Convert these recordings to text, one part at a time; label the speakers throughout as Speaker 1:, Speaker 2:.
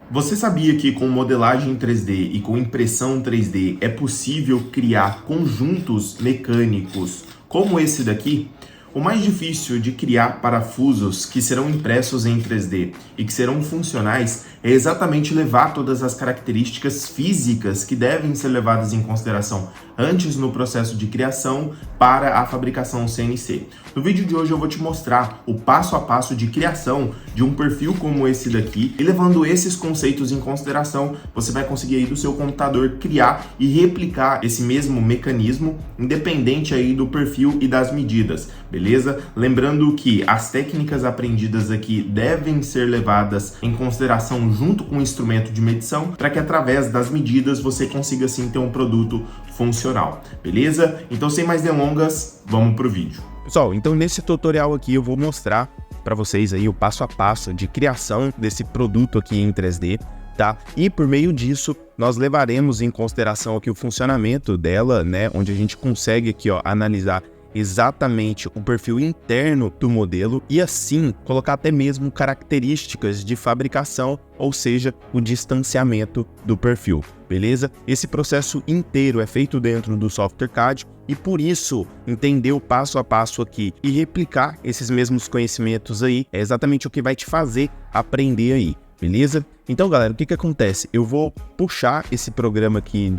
Speaker 1: Você sabia que com modelagem 3D e com impressão 3D é possível criar conjuntos mecânicos como esse daqui? O mais difícil de criar parafusos que serão impressos em 3D e que serão funcionais é exatamente levar todas as características físicas que devem ser levadas em consideração antes no processo de criação para a fabricação CNC. No vídeo de hoje eu vou te mostrar o passo a passo de criação de um perfil como esse daqui e levando esses conceitos em consideração, você vai conseguir aí do seu computador criar e replicar esse mesmo mecanismo independente aí do perfil e das medidas, beleza? Lembrando que as técnicas aprendidas aqui devem ser levadas em consideração junto com o instrumento de medição para que através das medidas você consiga assim ter um produto funcional, beleza? Então sem mais delongas, vamos pro vídeo.
Speaker 2: Pessoal, então nesse tutorial aqui eu vou mostrar para vocês aí o passo a passo de criação desse produto aqui em 3D, tá? E por meio disso, nós levaremos em consideração aqui o funcionamento dela, né? Onde a gente consegue aqui, ó, analisar exatamente o perfil interno do modelo e assim colocar até mesmo características de fabricação, ou seja, o distanciamento do perfil, beleza? Esse processo inteiro é feito dentro do software CAD e por isso entender o passo a passo aqui e replicar esses mesmos conhecimentos aí é exatamente o que vai te fazer aprender aí, beleza? Então, galera, o que acontece? Eu vou puxar esse programa aqui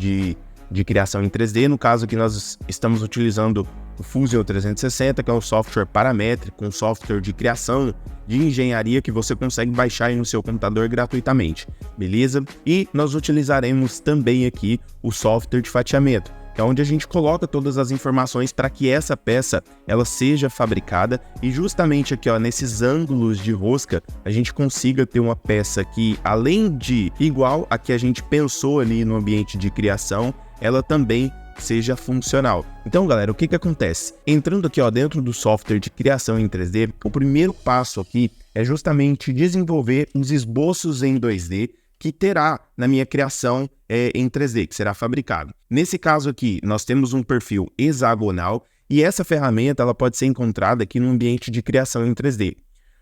Speaker 2: de criação em 3D, no caso que nós estamos utilizando o Fusion 360, que é um software paramétrico, um software de criação de engenharia que você consegue baixar aí no seu computador gratuitamente, beleza? E nós utilizaremos também aqui o software de fatiamento, que é onde a gente coloca todas as informações para que essa peça ela seja fabricada e justamente aqui, ó, nesses ângulos de rosca, a gente consiga ter uma peça que, além de igual a que a gente pensou ali no ambiente de criação, ela também seja funcional. Então, galera, o que acontece? Entrando aqui, ó, dentro do software de criação em 3D, o primeiro passo aqui é justamente desenvolver os esboços em 2D que terá na minha criação em 3D, que será fabricado. Nesse caso aqui, nós temos um perfil hexagonal e essa ferramenta ela pode ser encontrada aqui no ambiente de criação em 3D.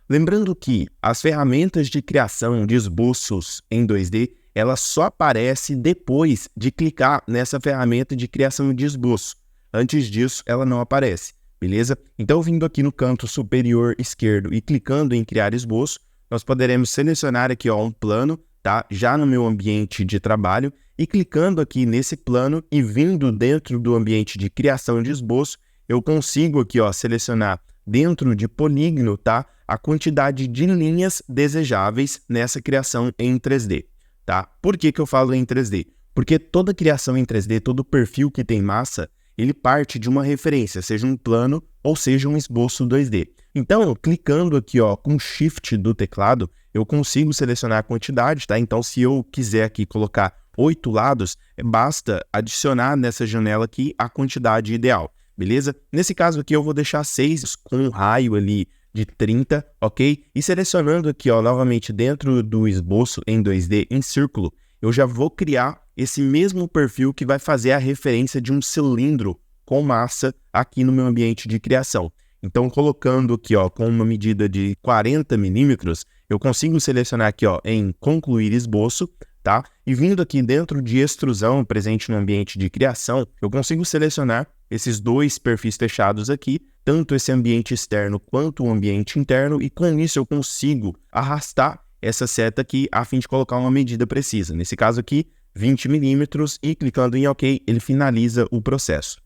Speaker 2: Lembrando que as ferramentas de criação de esboços em 2D ela só aparece depois de clicar nessa ferramenta de criação de esboço. Antes disso, ela não aparece, beleza? Então, vindo aqui no canto superior esquerdo e clicando em criar esboço, nós poderemos selecionar aqui, ó, um plano, tá? Já no meu ambiente de trabalho e clicando aqui nesse plano e vindo dentro do ambiente de criação de esboço, eu consigo aqui, ó, selecionar dentro de polígono, tá? A quantidade de linhas desejáveis nessa criação em 3D. Tá? Por que eu falo em 3D? Porque toda criação em 3D, todo perfil que tem massa, ele parte de uma referência, seja um plano ou seja um esboço 2D. Então, clicando aqui, ó, com Shift do teclado, eu consigo selecionar a quantidade, tá? Então, se eu quiser aqui colocar 8 lados, basta adicionar nessa janela aqui a quantidade ideal, beleza? Nesse caso aqui, eu vou deixar 6 com um raio ali de 30, ok? E selecionando aqui, ó, novamente dentro do esboço em 2D em círculo, eu já vou criar esse mesmo perfil que vai fazer a referência de um cilindro com massa aqui no meu ambiente de criação. Então, colocando aqui, ó, com uma medida de 40 milímetros, eu consigo selecionar aqui, ó, em concluir esboço, tá? E vindo aqui dentro de extrusão presente no ambiente de criação, eu consigo selecionar esses dois perfis fechados aqui, tanto esse ambiente externo quanto o ambiente interno, e com isso eu consigo arrastar essa seta aqui a fim de colocar uma medida precisa. Nesse caso aqui, 20 milímetros, e clicando em OK, ele finaliza o processo.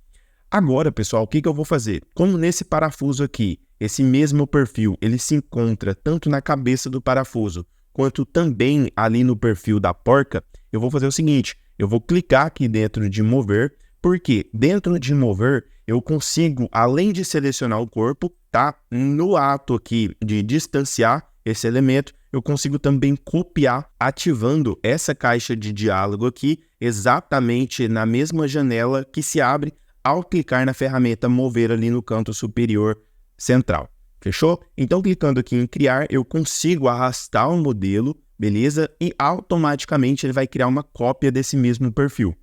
Speaker 2: Agora, pessoal, o que eu vou fazer? Como nesse parafuso aqui, esse mesmo perfil, ele se encontra tanto na cabeça do parafuso, quanto também ali no perfil da porca, eu vou fazer o seguinte, eu vou clicar aqui dentro de mover, porque dentro de mover eu consigo, além de selecionar o corpo, tá? No ato aqui de distanciar esse elemento, eu consigo também copiar, ativando essa caixa de diálogo aqui, exatamente na mesma janela que se abre ao clicar na ferramenta mover ali no canto superior central. Fechou? Então, clicando aqui em criar, eu consigo arrastar o modelo, beleza? E automaticamente ele vai criar uma cópia desse mesmo perfil.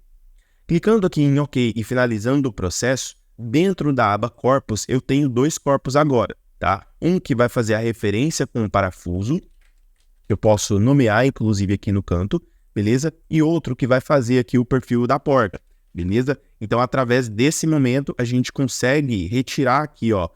Speaker 2: Clicando aqui em OK e finalizando o processo, dentro da aba Corpos, eu tenho dois corpos agora, tá? Um que vai fazer a referência com o parafuso eu posso nomear, inclusive, aqui no canto, beleza? E outro que vai fazer aqui o perfil da porta, beleza? Então, através desse momento, a gente consegue retirar aqui, ó,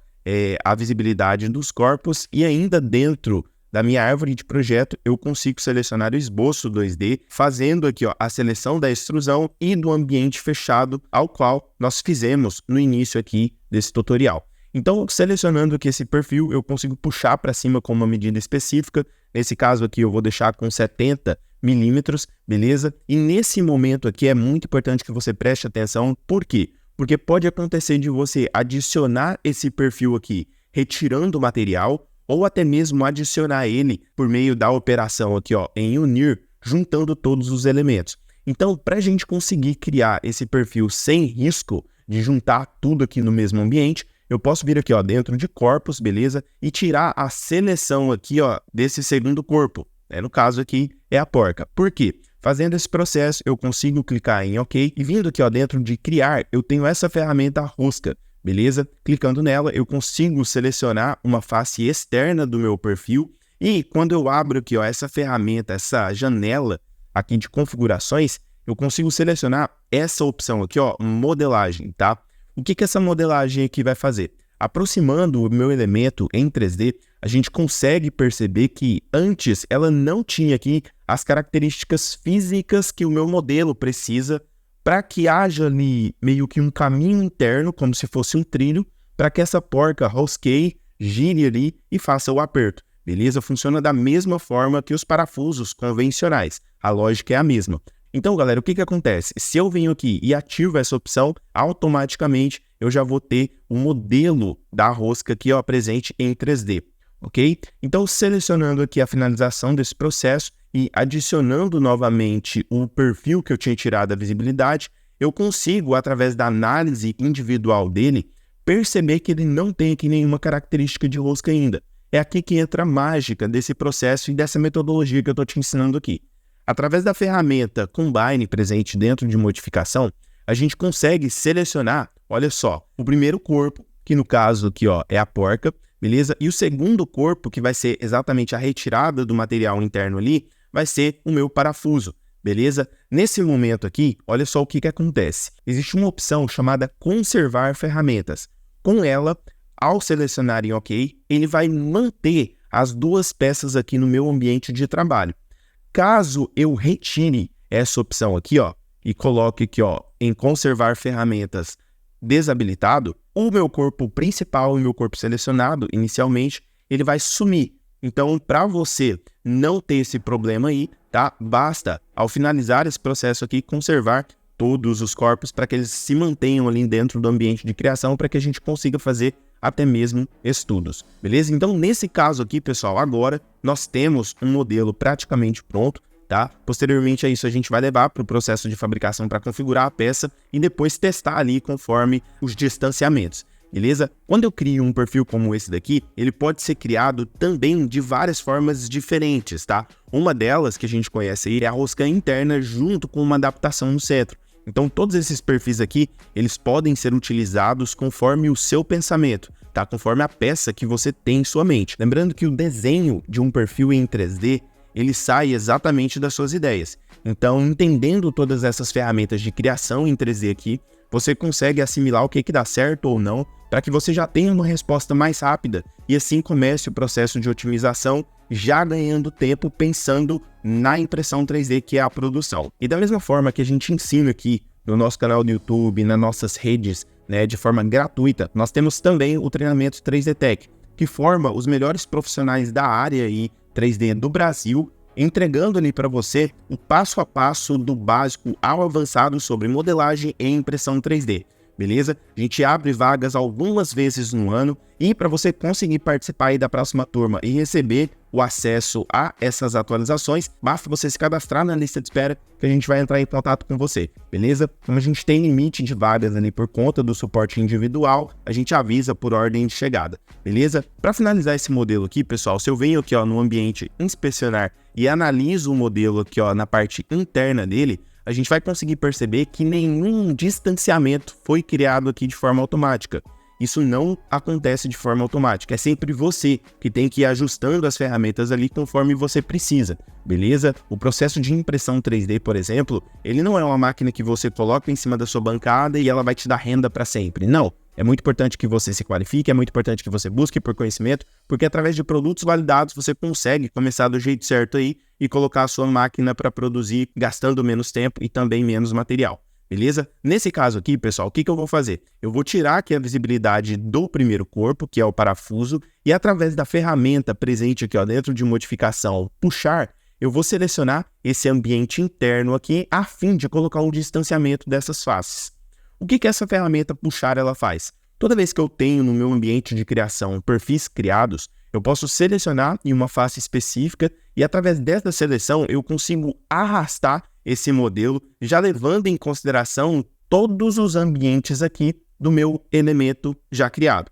Speaker 2: a visibilidade dos corpos e ainda dentro da minha árvore de projeto, eu consigo selecionar o esboço 2D, fazendo aqui, ó, a seleção da extrusão e do ambiente fechado ao qual nós fizemos no início aqui desse tutorial. Então, selecionando aqui esse perfil, eu consigo puxar para cima com uma medida específica. Nesse caso aqui, eu vou deixar com 70 milímetros, beleza? E nesse momento aqui é muito importante que você preste atenção. Por quê? Porque pode acontecer de você adicionar esse perfil aqui, retirando o material, ou até mesmo adicionar ele por meio da operação aqui, ó, em unir, juntando todos os elementos. Então, para a gente conseguir criar esse perfil sem risco de juntar tudo aqui no mesmo ambiente, eu posso vir aqui, ó, dentro de corpos, beleza? E tirar a seleção aqui, ó, desse segundo corpo. No caso aqui é a porca. Por quê? Fazendo esse processo, eu consigo clicar em OK e vindo aqui, ó, dentro de criar, eu tenho essa ferramenta rosca, beleza? Clicando nela, eu consigo selecionar uma face externa do meu perfil e quando eu abro aqui, ó, essa ferramenta, essa janela aqui de configurações, eu consigo selecionar essa opção aqui, ó, modelagem, tá? O que essa modelagem aqui vai fazer? Aproximando o meu elemento em 3D, a gente consegue perceber que antes ela não tinha aqui as características físicas que o meu modelo precisa para que haja ali meio que um caminho interno, como se fosse um trilho, para que essa porca rosqueie, gire ali e faça o aperto. Beleza? Funciona da mesma forma que os parafusos convencionais. A lógica é a mesma. Então, galera, o que acontece? Se eu venho aqui e ativo essa opção, automaticamente eu já vou ter o modelo da rosca aqui, ó, presente em 3D, ok? Então, selecionando aqui a finalização desse processo e adicionando novamente o perfil que eu tinha tirado da visibilidade, eu consigo, através da análise individual dele, perceber que ele não tem aqui nenhuma característica de rosca ainda. É aqui que entra a mágica desse processo e dessa metodologia que eu estou te ensinando aqui. Através da ferramenta Combine presente dentro de modificação, a gente consegue selecionar, olha só, o primeiro corpo, que no caso aqui, ó, é a porca, beleza? E o segundo corpo, que vai ser exatamente a retirada do material interno ali, vai ser o meu parafuso, beleza? Nesse momento aqui, olha só o que acontece. Existe uma opção chamada conservar ferramentas. Com ela, ao selecionar em OK, ele vai manter as duas peças aqui no meu ambiente de trabalho. Caso eu retire essa opção aqui, ó, e coloque aqui, ó, em conservar ferramentas desabilitado, o meu corpo principal e o meu corpo selecionado, inicialmente, ele vai sumir. Então, para você não ter esse problema aí, tá? Basta, ao finalizar esse processo aqui, conservar todos os corpos para que eles se mantenham ali dentro do ambiente de criação, para que a gente consiga fazer até mesmo estudos, beleza? Então, nesse caso aqui, pessoal, agora nós temos um modelo praticamente pronto, tá? Posteriormente a isso, a gente vai levar para o processo de fabricação para configurar a peça e depois testar ali conforme os distanciamentos, beleza? Quando eu crio um perfil como esse daqui, ele pode ser criado também de várias formas diferentes, tá? Uma delas que a gente conhece aí é a rosca interna junto com uma adaptação no centro. Então, todos esses perfis aqui, eles podem ser utilizados conforme o seu pensamento, tá? Conforme a peça que você tem em sua mente. Lembrando que o desenho de um perfil em 3D, ele sai exatamente das suas ideias. Então, entendendo todas essas ferramentas de criação em 3D aqui, você consegue assimilar o que dá certo ou não, para que você já tenha uma resposta mais rápida e assim comece o processo de otimização, já ganhando tempo pensando na impressão 3D, que é a produção. E da mesma forma que a gente ensina aqui no nosso canal do YouTube, nas nossas redes, né, de forma gratuita, nós temos também o treinamento 3D Tech, que forma os melhores profissionais da área aí 3D do Brasil, entregando ali para você o passo a passo do básico ao avançado sobre modelagem e impressão 3D. Beleza? A gente abre vagas algumas vezes no ano e para você conseguir participar aí da próxima turma e receber o acesso a essas atualizações, basta você se cadastrar na lista de espera que a gente vai entrar em contato com você, beleza? Como a gente tem limite de vagas ali por conta do suporte individual, a gente avisa por ordem de chegada, beleza? Para finalizar esse modelo aqui, pessoal, se eu venho aqui, ó, no ambiente inspecionar e analiso o modelo aqui, ó, na parte interna dele, a gente vai conseguir perceber que nenhum distanciamento foi criado aqui de forma automática. isso não acontece de forma automática. É sempre você que tem que ir ajustando as ferramentas ali conforme você precisa, beleza? O processo de impressão 3D, por exemplo, ele não é uma máquina que você coloca em cima da sua bancada e ela vai te dar renda para sempre. Não. É muito importante que você se qualifique, é muito importante que você busque por conhecimento, porque através de produtos validados você consegue começar do jeito certo aí e colocar a sua máquina para produzir gastando menos tempo e também menos material, beleza? Nesse caso aqui, pessoal, o que eu vou fazer? Eu vou tirar aqui a visibilidade do primeiro corpo, que é o parafuso, e através da ferramenta presente aqui ó, dentro de modificação, puxar, eu vou selecionar esse ambiente interno aqui a fim de colocar um distanciamento dessas faces. O que essa ferramenta puxar ela faz? Toda vez que eu tenho no meu ambiente de criação perfis criados, eu posso selecionar em uma face específica e através dessa seleção eu consigo arrastar esse modelo, já levando em consideração todos os ambientes aqui do meu elemento já criado.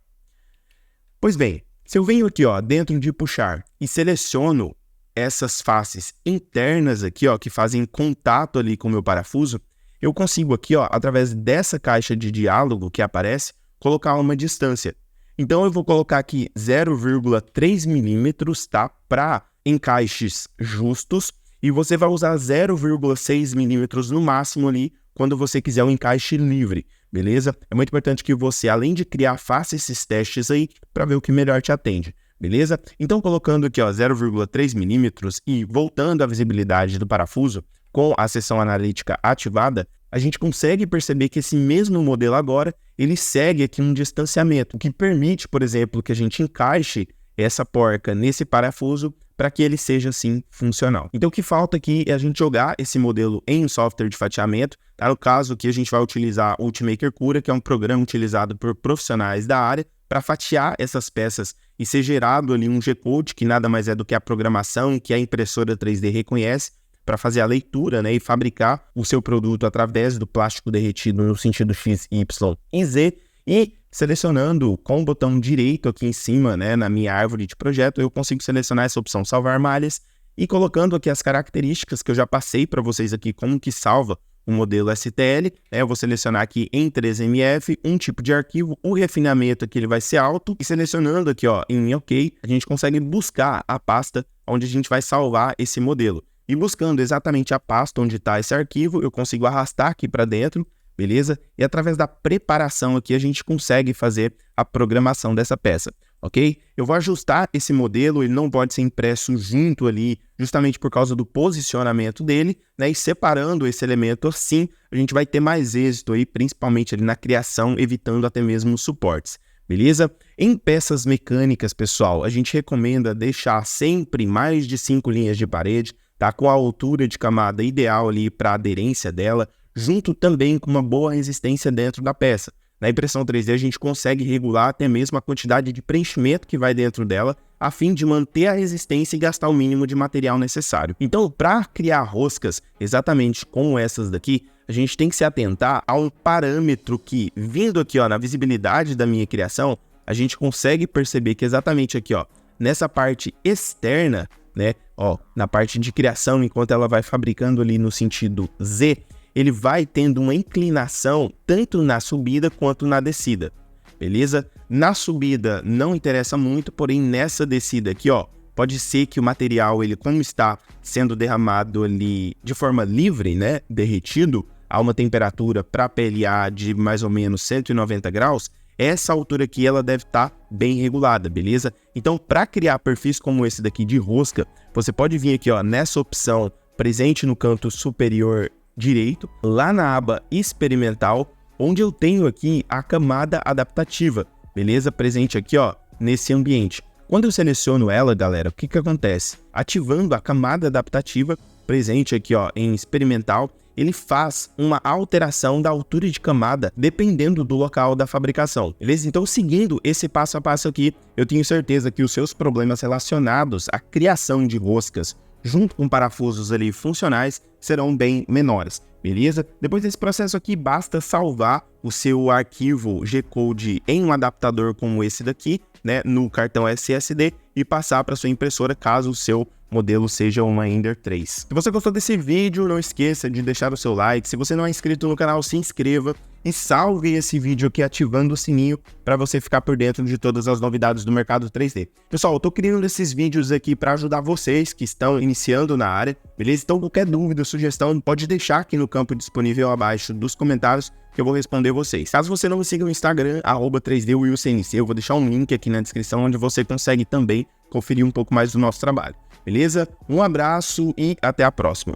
Speaker 2: Pois bem, se eu venho aqui ó, dentro de puxar e seleciono essas faces internas aqui ó, que fazem contato ali com o meu parafuso, eu consigo aqui, ó, através dessa caixa de diálogo que aparece, colocar uma distância. Então eu vou colocar aqui 0,3 milímetros, tá? Para encaixes justos. E você vai usar 0,6 milímetros no máximo ali, quando você quiser um encaixe livre, beleza? É muito importante que você, além de criar, faça esses testes aí, para ver o que melhor te atende, beleza? Então colocando aqui, ó, 0,3 milímetros e voltando a visibilidade do parafuso, com a seção analítica ativada, a gente consegue perceber que esse mesmo modelo agora, ele segue aqui um distanciamento, o que permite, por exemplo, que a gente encaixe essa porca nesse parafuso para que ele seja, assim, funcional. Então, o que falta aqui é a gente jogar esse modelo em um software de fatiamento, tá? No caso aqui, a gente vai utilizar o Ultimaker Cura, que é um programa utilizado por profissionais da área, para fatiar essas peças e ser gerado ali um G-Code, que nada mais é do que a programação que a impressora 3D reconhece, para fazer a leitura, né, e fabricar o seu produto através do plástico derretido no sentido X, Y e Z, e selecionando com o botão direito aqui em cima, né, na minha árvore de projeto, eu consigo selecionar essa opção salvar malhas e colocando aqui as características que eu já passei para vocês aqui, como que salva o modelo STL, né, eu vou selecionar aqui em 3MF, um tipo de arquivo, o refinamento aqui ele vai ser alto, e selecionando aqui ó, em OK, a gente consegue buscar a pasta onde a gente vai salvar esse modelo. E buscando exatamente a pasta onde está esse arquivo, eu consigo arrastar aqui para dentro, beleza? E através da preparação aqui, a gente consegue fazer a programação dessa peça, ok? Eu vou ajustar esse modelo, ele não pode ser impresso junto ali, justamente por causa do posicionamento dele, né? E separando esse elemento assim, a gente vai ter mais êxito aí, principalmente ali na criação, evitando até mesmo os suportes. Beleza? Em peças mecânicas, pessoal, a gente recomenda deixar sempre mais de 5 linhas de parede, tá? Com a altura de camada ideal ali para a aderência dela, junto também com uma boa resistência dentro da peça. Na impressão 3D a gente consegue regular até mesmo a quantidade de preenchimento que vai dentro dela, a fim de manter a resistência e gastar o mínimo de material necessário. Então, para criar roscas exatamente como essas daqui, a gente tem que se atentar a um parâmetro que, vindo aqui ó, na visibilidade da minha criação, a gente consegue perceber que exatamente aqui ó, nessa parte externa, né, ó, na parte de criação, enquanto ela vai fabricando ali no sentido Z, ele vai tendo uma inclinação tanto na subida quanto na descida, beleza? Na subida não interessa muito, porém nessa descida aqui, ó, pode ser que o material, ele como está sendo derramado ali de forma livre, né, derretido, a uma temperatura para PLA de mais ou menos 190 graus, essa altura aqui ela deve estar bem regulada, beleza? Então, para criar perfis como esse daqui de rosca, você pode vir aqui ó, nessa opção presente no canto superior direito, lá na aba experimental, onde eu tenho aqui a camada adaptativa, beleza? Presente aqui ó, nesse ambiente. Quando eu seleciono ela, galera, o que acontece? Ativando a camada adaptativa, presente aqui ó, em experimental, ele faz uma alteração da altura de camada dependendo do local da fabricação, beleza? Então, seguindo esse passo a passo aqui, eu tenho certeza que os seus problemas relacionados à criação de roscas junto com parafusos ali funcionais serão bem menores, beleza? Depois desse processo aqui, basta salvar o seu arquivo G-Code em um adaptador como esse daqui, né, no cartão SSD e passar para sua impressora caso o seu modelo seja uma Ender 3. Se você gostou desse vídeo, não esqueça de deixar o seu like. Se você não é inscrito no canal, se inscreva e salve esse vídeo aqui ativando o sininho para você ficar por dentro de todas as novidades do mercado 3D. Pessoal, eu tô criando esses vídeos aqui para ajudar vocês que estão iniciando na área, beleza? Então qualquer dúvida, sugestão, pode deixar aqui no campo disponível abaixo dos comentários que eu vou responder vocês. Caso você não me siga no Instagram, @3DWilsonNC, eu vou deixar um link aqui na descrição onde você consegue também conferir um pouco mais do nosso trabalho. Beleza? Um abraço e até a próxima.